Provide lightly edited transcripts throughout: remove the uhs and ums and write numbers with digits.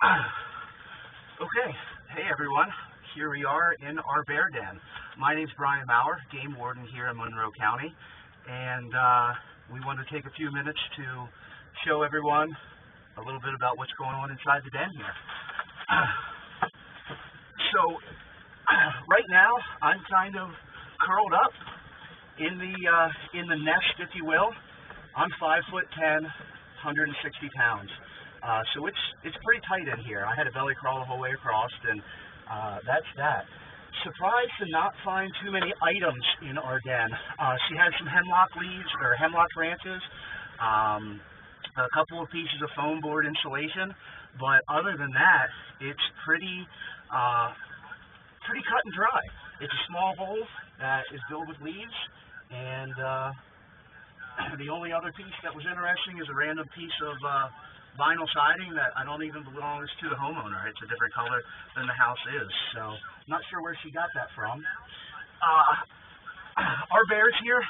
Okay, hey everyone. Here we are in our bear den. My name's Bryan Mowrer, game warden here in Monroe County, and we want to take a few minutes to show everyone a little bit about what's going on inside the den here. So, right now I'm kind of curled up in the nest, if you will. I'm 5'10", 160 pounds. So it's pretty tight in here. I had a belly crawl the whole way across, and that's that. Surprised to not find too many items in our den. She had some hemlock leaves, or hemlock branches, a couple of pieces of foam board insulation, but other than that, it's pretty cut and dry. It's a small hole that is filled with leaves, and the only other piece that was interesting is a random piece of vinyl siding that I don't even belongs to the homeowner. It's a different color than the house is, so not sure where she got that from. Our bears here,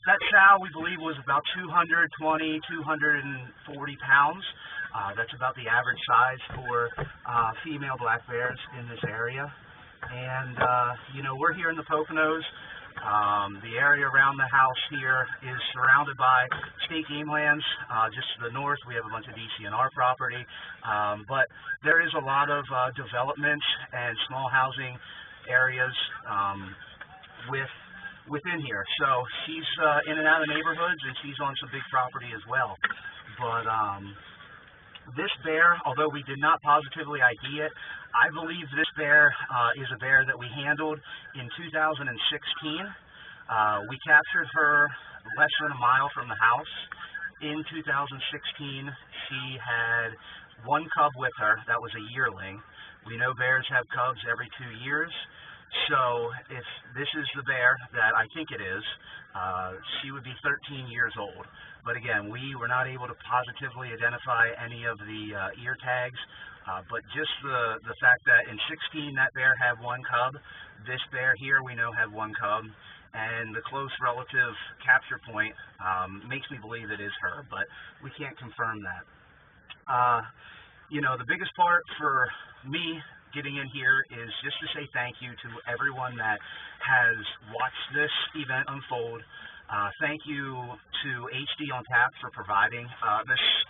that sow we believe was about 220, 240 pounds. That's about the average size for female black bears in this area. And you know, we're here in the Poconos. The area around the house here is surrounded by state game lands. Just to the north, we have a bunch of DCNR property, but there is a lot of development and small housing areas within here. So she's in and out of neighborhoods, and she's on some big property as well. But this bear, although we did not positively ID it, I believe this bear is a bear that we handled in 2016. We captured her less than a mile from the house. In 2016, she had one cub with her that was a yearling. We know bears have cubs every 2 years. So if this is the bear that I think it is, she would be 13 years old. But again, we were not able to positively identify any of the ear tags, but just the fact that in 16 that bear had one cub, this bear here we know had one cub, and the close relative capture point makes me believe it is her, but we can't confirm that. You know, the biggest part for me getting in here is just to say thank you to everyone that has watched this event unfold. Thank you to HDOnTap for providing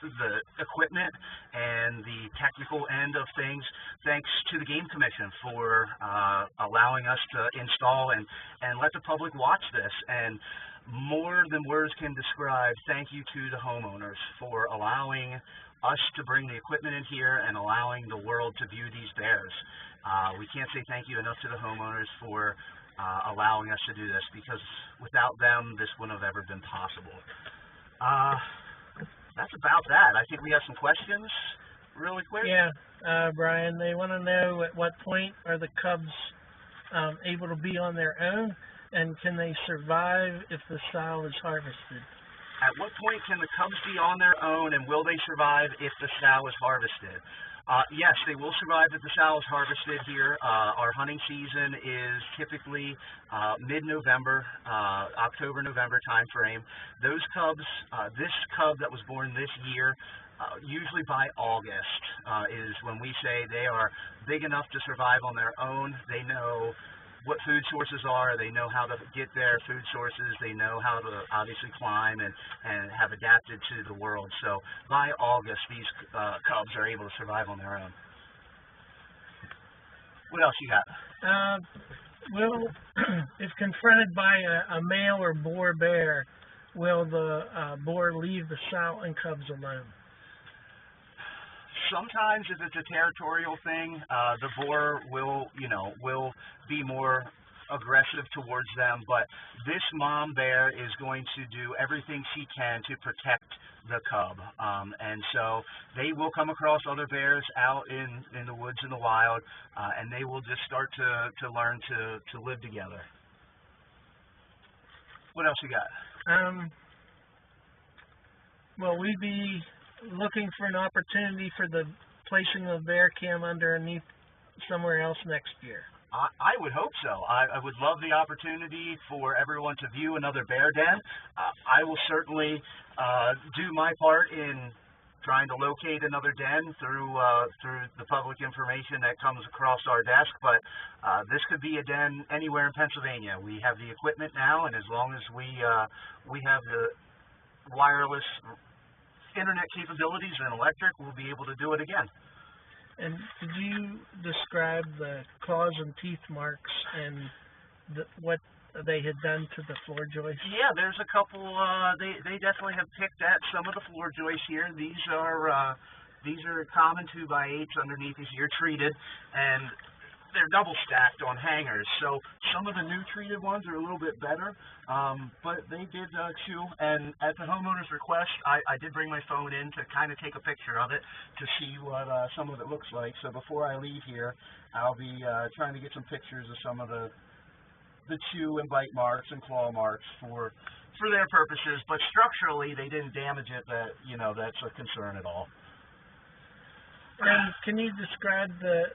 the equipment and the technical end of things. Thanks to the Game Commission for allowing us to install and let the public watch this. And more than words can describe, thank you to the homeowners for allowing us to bring the equipment in here and allowing the world to view these bears. We can't say thank you enough to the homeowners for allowing us to do this, because without them, this wouldn't have ever been possible. That's about that. I think we have some questions really quick. Yeah, Brian, they want to know at what point are the cubs able to be on their own, and can they survive if the sow is harvested? At what point can the cubs be on their own, and will they survive if the sow is harvested? Yes, they will survive if the sow is harvested here. Our hunting season is typically mid-November, October-November time frame. Those cubs, this cub that was born this year, usually by August is when we say they are big enough to survive on their own. They know what food sources are, they know how to get their food sources, they know how to obviously climb and have adapted to the world. So by August, these cubs are able to survive on their own. What else you got? Well, if confronted by a male or boar bear, will the boar leave the sow and cubs alone? Sometimes, if it's a territorial thing, the boar will be more aggressive towards them, but this mom bear is going to do everything she can to protect the cub, and so they will come across other bears out in the woods in the wild, and they will just start to learn to live together. What else you got? Will we be looking for an opportunity for the placing of bear cam underneath somewhere else next year? I would hope so. I would love the opportunity for everyone to view another bear den. I will certainly do my part in trying to locate another den through the public information that comes across our desk, but this could be a den anywhere in Pennsylvania. We have the equipment now, and as long as we have the wireless internet capabilities and electric, we'll be able to do it again. And could you describe the claws and teeth marks and what they had done to the floor joists? Yeah, there's a couple. They definitely have picked at some of the floor joists here. These are common 2x8s underneath these here, treated, and they're double stacked on hangers. So some of the new treated ones are a little bit better, but they did chew. And at the homeowner's request, I did bring my phone in to kind of take a picture of it to see what some of it looks like. So before I leave here, I'll be trying to get some pictures of some of the chew and bite marks and claw marks for their purposes, but structurally they didn't damage it. That's a concern at all. And can you describe the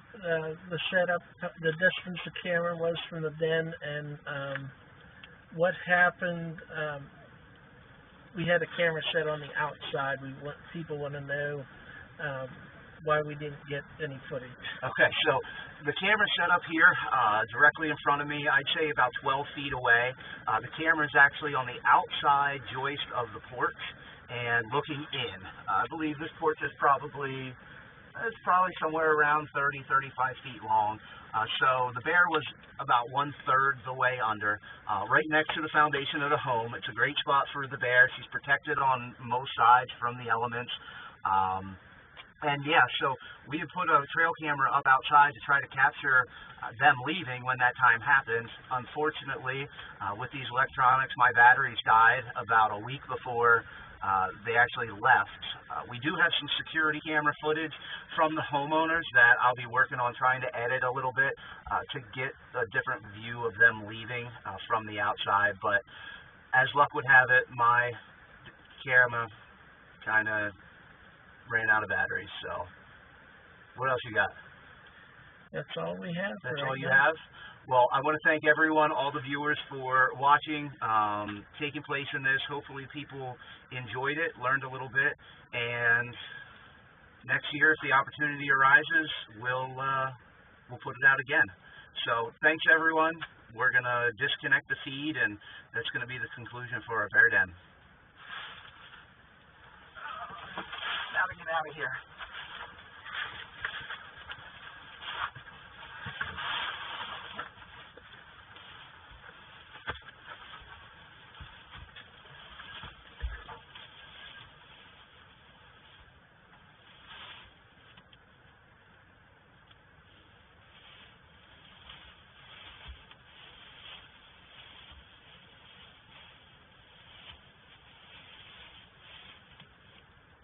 setup, the distance the camera was from the den, and what happened? We had a camera set on the outside. People want to know why we didn't get any footage. Okay, so the camera's set up here directly in front of me. I'd say about 12 feet away. The camera's actually on the outside joist of the porch and looking in. I believe this porch is probably somewhere around 30, 35 feet long. So the bear was about 1/3 the way under, right next to the foundation of the home. It's a great spot for the bear. She's protected on most sides from the elements. And yeah, so we had put a trail camera up outside to try to capture them leaving when that time happened. Unfortunately, with these electronics, my batteries died about a week before they actually left. We do have some security camera footage from the homeowners that I'll be working on trying to edit a little bit to get a different view of them leaving from the outside. But as luck would have it, my camera kind of ran out of batteries. So what else you got? That's all we have. That's all you have? Well, I want to thank everyone, all the viewers, for watching, taking place in this. Hopefully people enjoyed it, learned a little bit, and next year, if the opportunity arises, we'll put it out again. So thanks, everyone. We're going to disconnect the feed, and that's going to be the conclusion for our bear den. Now to get out of here.